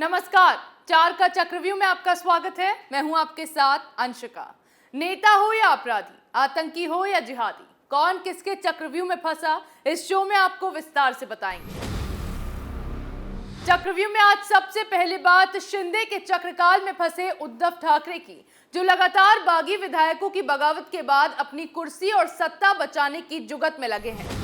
नमस्कार, चार का चक्रव्यूह में आपका स्वागत है। मैं हूं आपके साथ अंशिका। नेता हो या अपराधी, आतंकी हो या जिहादी, कौन किसके चक्रव्यूह में फंसा, इस शो में आपको विस्तार से बताएंगे। चक्रव्यूह में आज सबसे पहली बात शिंदे के चक्रकाल में फंसे उद्धव ठाकरे की, जो लगातार बागी विधायकों की बगावत के बाद अपनी कुर्सी और सत्ता बचाने की जुगत में लगे हैं।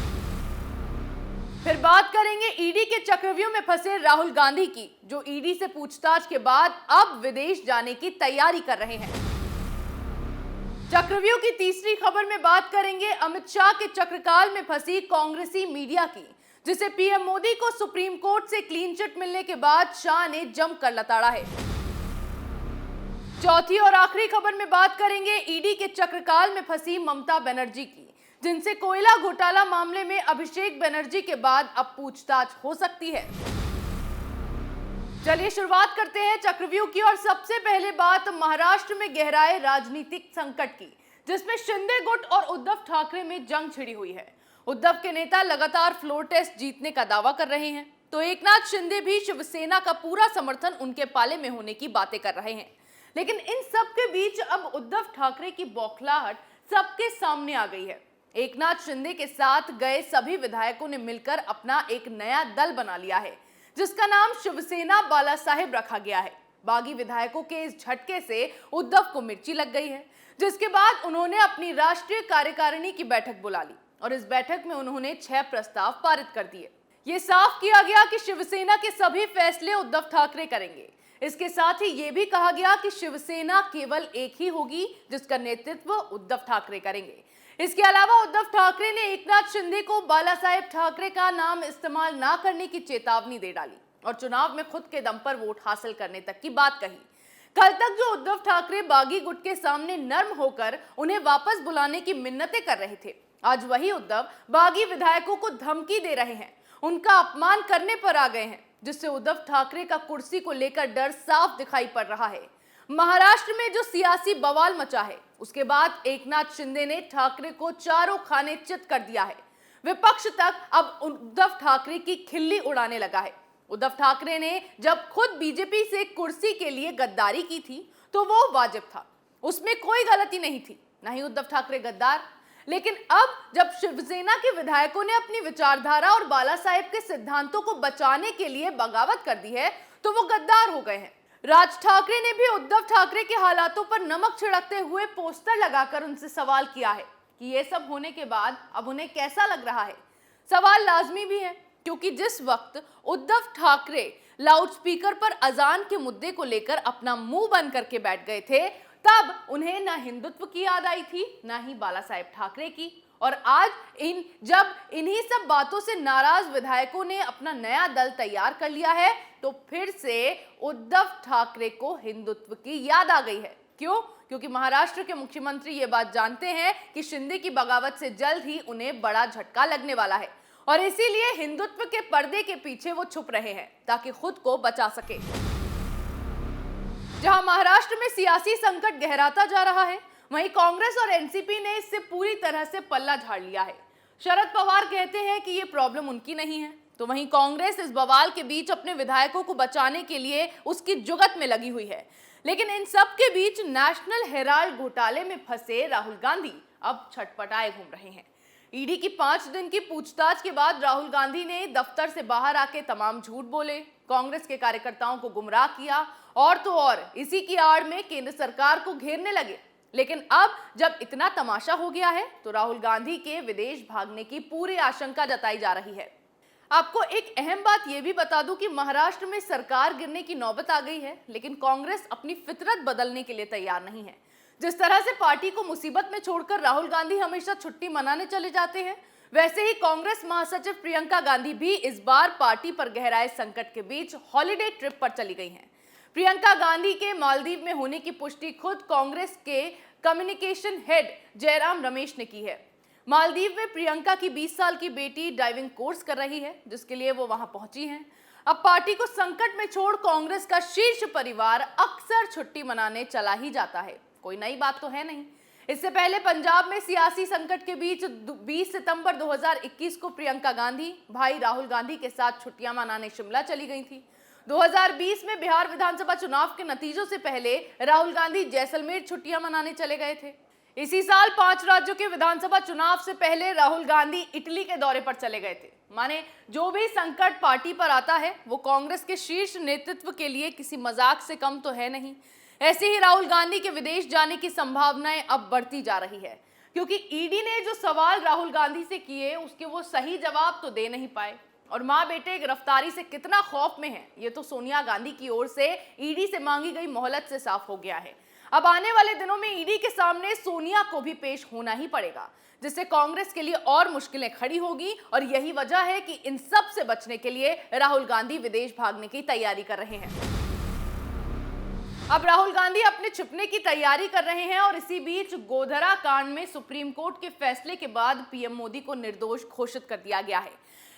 फिर बात करेंगे ईडी के चक्रव्यूह में फंसे राहुल गांधी की, जो ईडी से पूछताछ के बाद अब विदेश जाने की तैयारी कर रहे हैं। चक्रव्यूह की तीसरी खबर में बात करेंगे अमित शाह के चक्रकाल में फंसी कांग्रेसी मीडिया की, जिसे पीएम मोदी को सुप्रीम कोर्ट से क्लीन चिट मिलने के बाद शाह ने जमकर लताड़ा है। चौथी और आखिरी खबर में बात करेंगे ईडी के चक्रकाल में फंसी ममता बनर्जी की, जिनसे कोयला घोटाला मामले में अभिषेक बनर्जी के बाद अब पूछताछ हो सकती है। चलिए शुरुआत करते हैं चक्रव्यूह की, और सबसे पहले बात महाराष्ट्र में गहराए राजनीतिक संकट की, जिसमें शिंदे गुट और उद्धव ठाकरे में जंग छिड़ी हुई है। उद्धव के नेता लगातार फ्लोर टेस्ट जीतने का दावा कर रहे हैं, तो एकनाथ शिंदे भी शिवसेना का पूरा समर्थन उनके पाले में होने की बातें कर रहे हैं। लेकिन इन सब के बीच अब उद्धव ठाकरे की बौखलाहट सबके सामने आ गई है। एकनाथ शिंदे के साथ गए सभी विधायकों ने मिलकर अपना एक नया दल बना लिया है, जिसका नाम शिवसेना बाला साहेब रखा गया है। बागी विधायकों के इस झटके से उद्धव को मिर्ची लग गई है, जिसके बाद उन्होंने अपनी राष्ट्रीय कार्यकारिणी की बैठक बुला ली और इस बैठक में उन्होंने 6 प्रस्ताव पारित कर दिए। ये साफ किया गया कि शिवसेना के सभी फैसले उद्धव ठाकरे करेंगे। इसके साथ ही ये भी कहा गया कि शिवसेना केवल एक ही होगी, जिसका नेतृत्व उद्धव ठाकरे करेंगे। इसके अलावा उद्धव ठाकरे ने एकनाथ शिंदे को बाला साहेब ठाकरे का नाम इस्तेमाल ना करने की चेतावनी दे डाली और चुनाव में खुद के दम पर वोट हासिल करने तक की बात कही। कल तक जो उद्धव ठाकरे बागी गुट के सामने नर्म होकर उन्हें वापस बुलाने की मिन्नतें कर रहे थे, आज वही उद्धव बागी विधायकों को धमकी दे रहे हैं, उनका अपमान करने पर आ गए हैं, जिससे उद्धव ठाकरे का कुर्सी को लेकर डर साफ दिखाई पड़ रहा है। महाराष्ट्र में जो सियासी बवाल मचा है, उसके बाद एकनाथ शिंदे ने ठाकरे को चारों खाने चित कर दिया है। विपक्ष तक अब उद्धव ठाकरे की खिल्ली उड़ाने लगा है। उद्धव ठाकरे ने जब खुद बीजेपी से कुर्सी के लिए गद्दारी की थी तो वो वाजिब था, उसमें कोई गलती नहीं थी, ना ही उद्धव ठाकरे गद्दार। लेकिन अब जब शिवसेना के विधायकों ने अपनी विचारधारा और बाला साहेब के सिद्धांतों को बचाने के लिए बगावत कर दी है, तो वो गद्दार हो गए हैं। राज ठाकरे ने भी उद्धव ठाकरे के हालातों पर नमक छिड़कते हुए पोस्टर लगाकर उनसे सवाल किया है कि ये सब होने के बाद अब उन्हें कैसा लग रहा है। सवाल लाजमी भी है, क्योंकि जिस वक्त उद्धव ठाकरे लाउडस्पीकर पर अजान के मुद्दे को लेकर अपना मुंह बंद करके बैठ गए थे, तब उन्हें ना हिंदुत्व की याद आई थी, ना ही बाला साहेब ठाकरे की। और आज जब इन्हीं सब बातों से नाराज विधायकों ने अपना नया दल तैयार कर लिया है, तो फिर से उद्धव ठाकरे को हिंदुत्व की याद आ गई है। क्यों? क्योंकि महाराष्ट्र के मुख्यमंत्री ये बात जानते हैं कि शिंदे की बगावत से जल्द ही उन्हें बड़ा झटका लगने वाला है, और इसीलिए हिंदुत्व के पर्दे के पीछे वो छुप रहे हैं ताकि खुद को बचा सके। जहां महाराष्ट्र में सियासी संकट गहराता जा रहा है, वहीं कांग्रेस और एनसीपी ने इससे पूरी तरह से पल्ला झाड़ लिया है। शरद पवार कहते हैं कि ये प्रॉब्लम उनकी नहीं है, तो वहीं कांग्रेस इस बवाल के बीच अपने विधायकों को बचाने के लिए उसकी जुगत में लगी हुई है। लेकिन इन सब के बीच नेशनल हेराल्ड घोटाले में फंसे राहुल गांधी अब छटपटाए घूम रहे हैं। ईडी की 5 दिन की पूछताछ के बाद राहुल गांधी ने दफ्तर से बाहर आके तमाम झूठ बोले, कांग्रेस के कार्यकर्ताओं को गुमराह किया, और तो और इसी की आड़ में केंद्र सरकार को घेरने लगे। लेकिन अब जब इतना तमाशा हो गया है, तो राहुल गांधी के विदेश भागने की पूरी आशंका जताई जा रही है। आपको एक अहम बात यह भी बता दूं कि महाराष्ट्र में सरकार गिरने की नौबत आ गई है, लेकिन कांग्रेस अपनी फितरत बदलने के लिए तैयार नहीं है। जिस तरह से पार्टी को मुसीबत में छोड़कर राहुल गांधी हमेशा छुट्टी मनाने चले जाते हैं, वैसे ही कांग्रेस महासचिव प्रियंका गांधी भी इस बार पार्टी पर गहराए संकट के बीच हॉलिडे ट्रिप पर चली गई हैं। प्रियंका गांधी के मालदीव में होने की पुष्टि खुद कांग्रेस के कम्युनिकेशन हेड जयराम रमेश ने की है। मालदीव में प्रियंका की 20 साल की बेटी डाइविंग कोर्स कर रही है, जिसके लिए वो वहां पहुंची हैं। अब पार्टी को संकट में छोड़ कांग्रेस का शीर्ष परिवार अक्सर छुट्टी मनाने चला ही जाता है, कोई नई बात तो है नहीं। इससे पहले पंजाब में सियासी संकट के बीच 20 सितंबर 2021 को प्रियंका गांधी भाई राहुल गांधी के साथ छुट्टियां मनाने शिमला चली गई थी। 2020 में बिहार विधानसभा चुनाव के नतीजों से पहले राहुल गांधी जैसलमेर छुट्टियां मनाने चले गए थे। इसी साल 5 राज्यों के विधानसभा चुनाव से पहले राहुल गांधी इटली के दौरे पर चले गए थे। माने जो भी संकट पार्टी पर आता है वो कांग्रेस के शीर्ष नेतृत्व के लिए किसी मजाक से कम तो है नहीं। ऐसे ही राहुल गांधी के विदेश जाने की संभावनाएं अब बढ़ती जा रही है, क्योंकि ईडी ने जो सवाल राहुल गांधी से किए उसके वो सही जवाब तो दे नहीं पाए। और माँ बेटे गिरफ्तारी से कितना खौफ में है ये तो सोनिया गांधी की ओर से ईडी से मांगी गई मोहलत से साफ हो गया है। अब आने वाले दिनों में ईडी के सामने सोनिया को भी पेश होना ही पड़ेगा, जिससे कांग्रेस के लिए और मुश्किलें खड़ी होगी। और यही वजह है कि इन सब से बचने के लिए राहुल गांधी विदेश भागने की तैयारी कर रहे हैं। अब राहुल गांधी अपने छिपने की तैयारी कर रहे हैं और इसी बीच गोधरा कांड में सुप्रीम कोर्ट के फैसले के बाद पीएम मोदी को निर्दोष घोषित कर दिया गया है।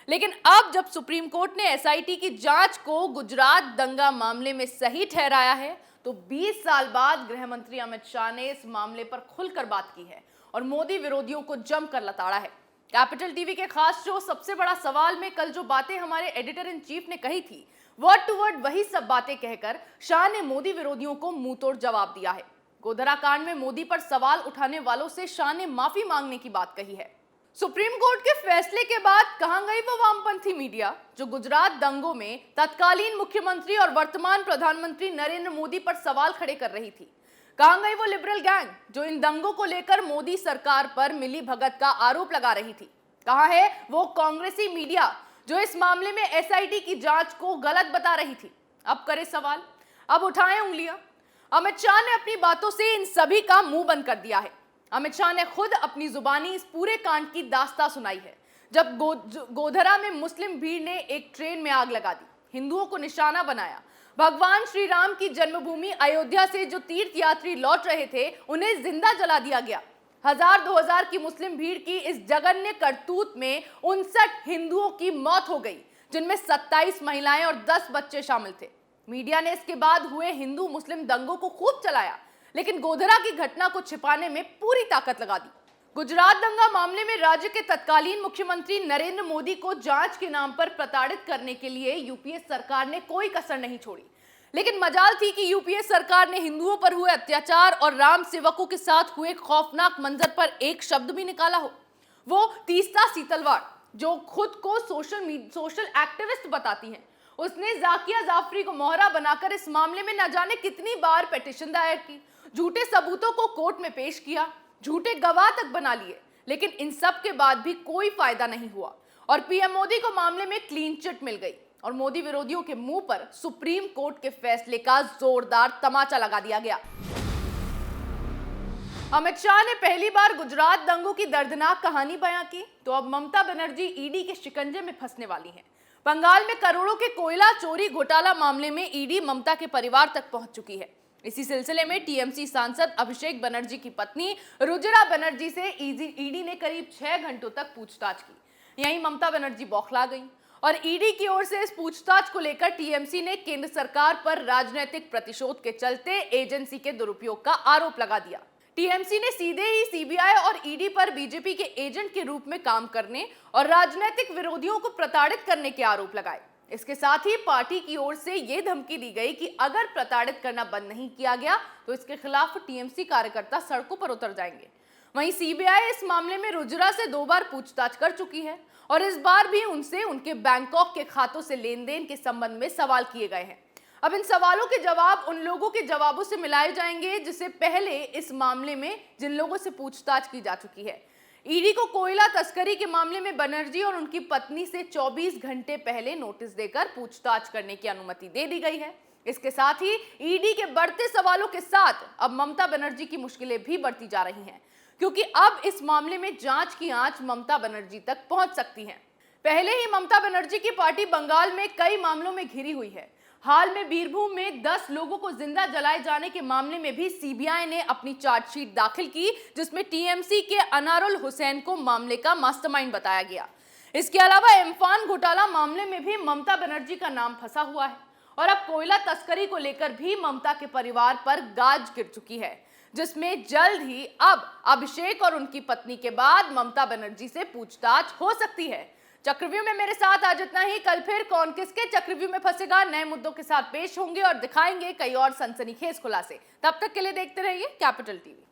लेकिन अब जब सुप्रीम कोर्ट ने एसआईटी की जांच को गुजरात दंगा मामले में सही ठहराया है, तो 20 साल बाद गृह मंत्री अमित शाह ने इस मामले पर खुलकर बात की है और मोदी विरोधियों को जमकर लताड़ा है। कैपिटल टीवी के खास शो सबसे बड़ा सवाल में कल जो बातें हमारे एडिटर इन चीफ ने कही थी, वर्ड टू वर्ड वही सब बातें कहकर शाह ने मोदी विरोधियों को मुंहतोड़ जवाब दिया है। गोधरा कांड में मोदी पर सवाल उठाने वालों से शाह ने माफी मांगने की बात कही है। सुप्रीम कोर्ट के फैसले के बाद कहां गई वो वामपंथी मीडिया जो गुजरात दंगों में तत्कालीन मुख्यमंत्री और वर्तमान प्रधानमंत्री नरेंद्र मोदी पर सवाल खड़े कर रही थी? कहां गई वो लिबरल गैंग जो इन दंगों को लेकर मोदी सरकार पर मिली भगत का आरोप लगा रही थी? कहां है वो कांग्रेसी मीडिया जो इस मामले में एसआईटी की जांच को गलत बता रही थी? अब करे सवाल, अब उठाएं उंगलियां। अमित शाह ने अपनी बातों से इन सभी का मुंह बंद कर दिया है। अमित शाह ने खुद अपनी जुबानी इस पूरे कांड की दास्तां सुनाई है। जब गोधरा में मुस्लिम भीड़ ने एक ट्रेन में आग लगा दी, हिंदुओं को निशाना बनाया, भगवान श्री राम की जन्मभूमि अयोध्या से जो तीर्थ यात्री लौट रहे थे उन्हें जिंदा जला दिया गया। 1000-2000 की मुस्लिम भीड़ की इस जघन्य करतूत में 59 हिंदुओं की मौत हो गई, जिनमें 27 महिलाएं और 10 बच्चे शामिल थे। मीडिया ने इसके बाद हुए हिंदू मुस्लिम दंगों को खूब चलाया, लेकिन गोधरा की घटना को छिपाने में पूरी ताकत लगा दी। गुजरात दंगा मामले में राज्य के तत्कालीन मुख्यमंत्री नरेंद्र मोदी को जांच के नाम पर प्रताड़ित करने के लिए यूपीए सरकार ने कोई कसर नहीं छोड़ी। लेकिन मजाल थी कि यूपीए सरकार ने हिंदुओं पर हुए अत्याचार और राम सेवकों के साथ हुए खौफनाक मंजर पर एक शब्द भी निकाला हो। वो तीस्ता सीतलवाड़ जो खुद को सोशल एक्टिविस्ट बताती हैं, उसने जाकिया जाफरी को मोहरा बनाकर इस मामले में न जाने कितनी बार पिटीशन दायर की, झूठे सबूतों को कोर्ट में पेश किया, झूठे गवाह तक बना लिए, लेकिन इन सब के बाद भी कोई फायदा नहीं हुआ और पीएम मोदी को मामले में क्लीन चिट मिल गई और मोदी विरोधियों के मुंह पर सुप्रीम कोर्ट के फैसले का जोरदार तमाचा लगा दिया गया। अमित शाह ने पहली बार गुजरात दंगों की दर्दनाक कहानी बयां की, तो अब ममता बनर्जी ईडी के शिकंजे में फंसने वाली हैं। बंगाल में करोड़ों के कोयला चोरी घोटाला मामले में ईडी ममता के परिवार तक पहुंच चुकी है। इसी सिलसिले में टीएमसी सांसद अभिषेक बनर्जी की पत्नी रुजिरा बनर्जी से ईडी ने करीब 6 घंटों तक पूछताछ की। यहीं ममता बनर्जी बौखला गई और ईडी की ओर से इस पूछताछ को लेकर टीएमसी ने केंद्र सरकार पर राजनीतिक प्रतिशोध के चलते एजेंसी के दुरुपयोग का आरोप लगा दिया। टीएमसी ने सीधे ही सीबीआई और ईडी पर बीजेपी के एजेंट के रूप में काम करने और राजनीतिक विरोधियों को प्रताड़ित करने के आरोप लगाए। इसके साथ ही पार्टी की ओर से यह धमकी दी गई कि अगर प्रताड़ित करना बंद नहीं किया गया तो इसके खिलाफ टीएमसी कार्यकर्ता सड़कों पर उतर जाएंगे। वहीं सीबीआई इस मामले में रुजिरा से 2 बार पूछताछ कर चुकी है और इस बार भी उनसे उनके बैंकॉक के खातों से लेन-देन के संबंध में सवाल किए गए हैं। अब इन सवालों के जवाब उन लोगों के जवाबों से मिलाए जाएंगे जिससे पहले इस मामले में जिन लोगों से पूछताछ की जा चुकी है। ईडी को कोयला तस्करी के मामले में बनर्जी और उनकी पत्नी से 24 घंटे पहले नोटिस देकर पूछताछ करने की अनुमति दे दी गई है। इसके साथ ही ईडी के बढ़ते सवालों के साथ अब ममता बनर्जी की मुश्किलें भी बढ़ती जा रही हैं, क्योंकि अब इस मामले में जांच की आंच ममता बनर्जी तक पहुंच सकती है। पहले ही ममता बनर्जी की पार्टी बंगाल में कई मामलों में घिरी हुई है। हाल में बीरभूम में 10 लोगों को जिंदा जलाए जाने के मामले में भी सीबीआई ने अपनी चार्जशीट दाखिल की, जिसमें टीएमसी के अनारुल हुसैन को मामले का मास्टरमाइंड बताया गया। इसके अलावा एम्फान घोटाला मामले में भी ममता बनर्जी का नाम फंसा हुआ है और अब कोयला तस्करी को लेकर भी ममता के परिवार पर गाज गिर चुकी है, जिसमें जल्द ही अब अभिषेक और उनकी पत्नी के बाद ममता बनर्जी से पूछताछ हो सकती है। चक्रव्यूह में मेरे साथ आज इतना ही। कल फिर कौन किसके चक्रव्यूह में फंसेगा, नए मुद्दों के साथ पेश होंगे और दिखाएंगे कई और सनसनीखेज खुलासे। तब तक के लिए देखते रहिए कैपिटल टीवी।